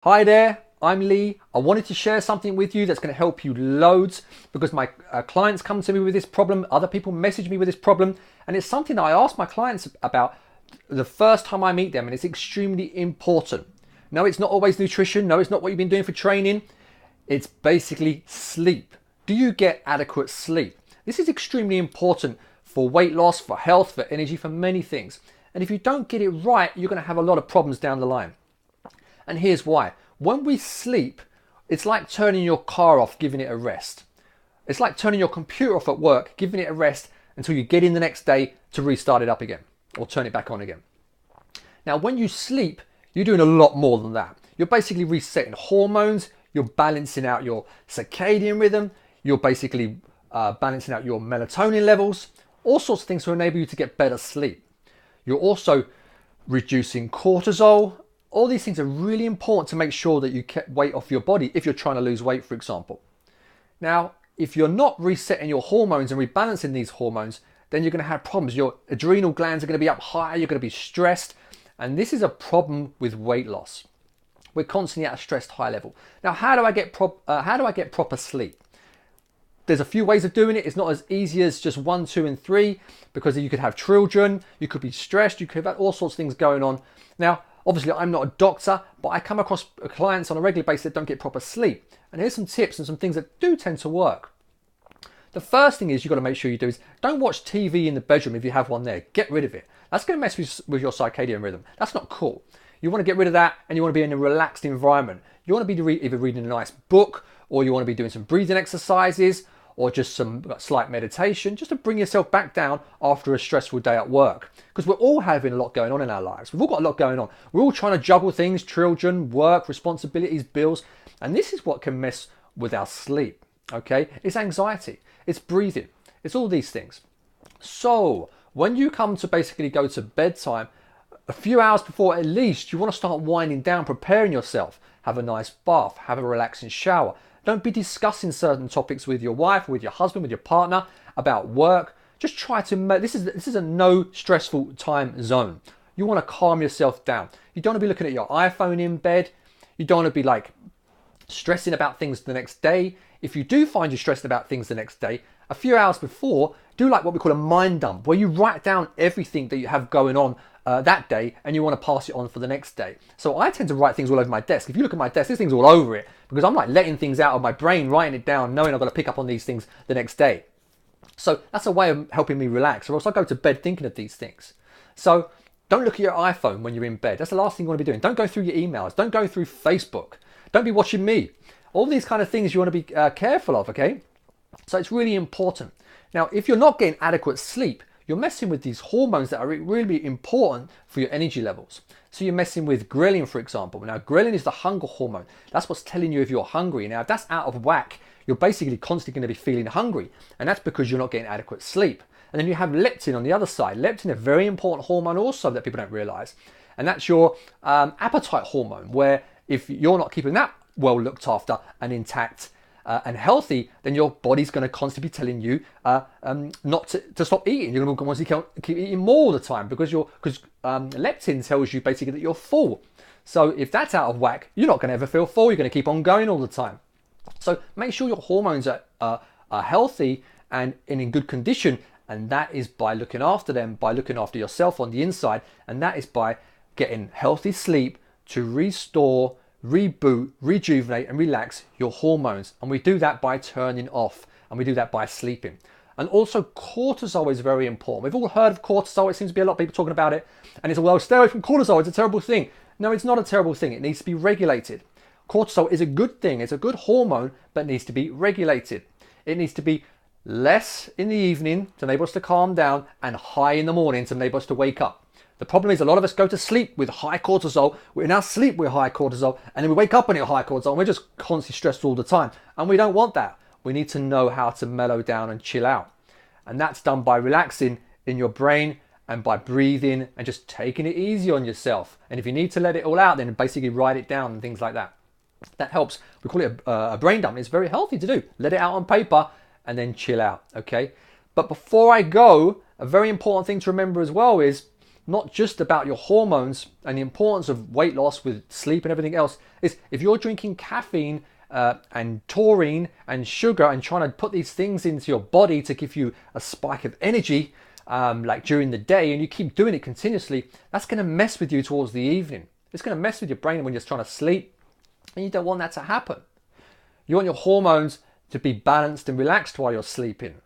Hi there, I'm Lee. I wanted to share something with you that's going to help you loads because my clients come to me with this problem, other people message me with this problem, and it's something that I ask my clients about the first time I meet them, and it's extremely important. No, it's not always nutrition. No, it's not what you've been doing for training. It's basically sleep. Do you get adequate sleep? This is extremely important for weight loss, for health, for energy, for many things. And if you don't get it right, you're going to have a lot of problems down the line. And here's why. When we sleep, it's like turning your car off, giving it a rest. It's like turning your computer off at work, giving it a rest until you get in the next day to restart it up again or turn it back on again. Now, when you sleep, you're doing a lot more than that. You're basically resetting hormones, you're balancing out your circadian rhythm, you're basically balancing out your melatonin levels, all sorts of things to enable you to get better sleep. You're also reducing cortisol. All these things are really important to make sure that you keep weight off your body if you're trying to lose weight, for example. Now, if you're not resetting your hormones and rebalancing these hormones, then you're going to have problems. Your adrenal glands are going to be up high, you're going to be stressed, and this is a problem with weight loss. We're constantly at a stressed high level. Now, how do I get proper sleep? There's a few ways of doing it. It's not as easy as just 1, 2, and 3 because you could have children, you could be stressed, you could have all sorts of things going on. Now, obviously, I'm not a doctor, but I come across clients on a regular basis that don't get proper sleep. And here's some tips and some things that do tend to work. The first thing is you've got to make sure you do is don't watch TV in the bedroom if you have one there. Get rid of it. That's going to mess with your circadian rhythm. That's not cool. You want to get rid of that and you want to be in a relaxed environment. You want to be either reading a nice book or you want to be doing some breathing exercises or just some slight meditation just to bring yourself back down after a stressful day at work. Because we're all having a lot going on in our lives. We've all got a lot going on. We're all trying to juggle things, children, work, responsibilities, bills. And this is what can mess with our sleep, okay? It's anxiety, it's breathing, it's all these things. So when you come to basically go to bedtime, a few hours before at least, you want to start winding down, preparing yourself. Have a nice bath, have a relaxing shower. Don't be discussing certain topics with your wife, with your husband, with your partner about work. Just try to make this is a no stressful time zone. You want to calm yourself down. You don't want to be looking at your iPhone in bed. You don't want to be like stressing about things the next day. If you do find you stressed about things the next day, a few hours before, do like what we call a mind dump, where you write down everything that you have going on that day and you want to pass it on for the next day. So I tend to write things all over my desk. If you look at my desk, there's things all over it because I'm like letting things out of my brain, writing it down, knowing I've got to pick up on these things the next day. So that's a way of helping me relax, or else I go to bed thinking of these things. So don't look at your iPhone when you're in bed. That's the last thing you want to be doing. Don't go through your emails. Don't go through Facebook. Don't be watching me. All these kind of things you want to be careful of, okay? So it's really important. Now, if you're not getting adequate sleep, you're messing with these hormones that are really important for your energy levels. So you're messing with ghrelin, for example. Now, ghrelin is the hunger hormone. That's what's telling you if you're hungry. Now, if that's out of whack, you're basically constantly going to be feeling hungry. And that's because you're not getting adequate sleep. And then you have leptin on the other side. Leptin, a very important hormone also that people don't realize. And that's your appetite hormone, where if you're not keeping that well looked after and intact, and healthy, then your body's going to constantly be telling you not to stop eating. You're going to want to keep eating more all the time because leptin tells you basically that you're full. So if that's out of whack, you're not going to ever feel full. You're going to keep on going all the time. So make sure your hormones are healthy and in good condition, and that is by looking after them, by looking after yourself on the inside, and that is by getting healthy sleep to restore, reboot, rejuvenate and relax your hormones. And we do that by turning off, and we do that by sleeping. And also cortisol is very important. We've all heard of cortisol. It seems to be a lot of people talking about it, and it's, well, stay away from cortisol, it's a terrible thing. No, it's not a terrible thing. It needs to be regulated. Cortisol is a good thing. It's a good hormone, but it needs to be regulated. It needs to be less in the evening to enable us to calm down and high in the morning to enable us to wake up. The problem is a lot of us go to sleep with high cortisol. In our sleep we're high cortisol, and then we wake up and we're high cortisol, and we're just constantly stressed all the time. And we don't want that. We need to know how to mellow down and chill out. And that's done by relaxing in your brain and by breathing and just taking it easy on yourself. And if you need to let it all out, then basically write it down and things like that. That helps. We call it a brain dump. It's very healthy to do. Let it out on paper and then chill out, okay? But before I go, a very important thing to remember as well is not just about your hormones and the importance of weight loss with sleep and everything else. Is if you're drinking caffeine and taurine and sugar and trying to put these things into your body to give you a spike of energy, like during the day, and you keep doing it continuously, that's going to mess with you towards the evening. It's going to mess with your brain when you're trying to sleep, and you don't want that to happen. You want your hormones to be balanced and relaxed while you're sleeping.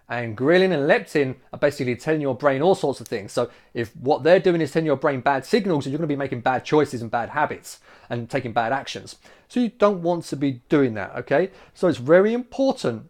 And ghrelin and leptin are basically telling your brain all sorts of things. So if what they're doing is telling your brain bad signals, you're going to be making bad choices and bad habits and taking bad actions. So you don't want to be doing that, okay? So it's very important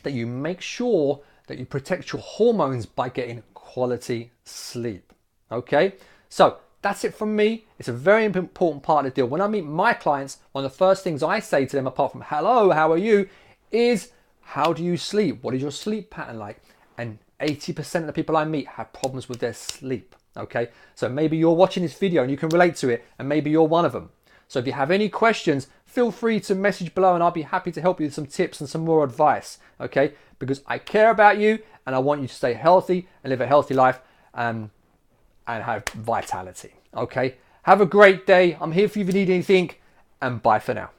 that you make sure that you protect your hormones by getting quality sleep, okay? So that's it from me. It's a very important part of the deal. When I meet my clients, one of the first things I say to them, apart from hello, how are you, is how do you sleep? What is your sleep pattern like? And 80% of the people I meet have problems with their sleep, okay? So maybe you're watching this video and you can relate to it, and maybe you're one of them. So if you have any questions, feel free to message below and I'll be happy to help you with some tips and some more advice, okay? Because I care about you and I want you to stay healthy and live a healthy life and have vitality, okay? Have a great day. I'm here for you if you need anything, and bye for now.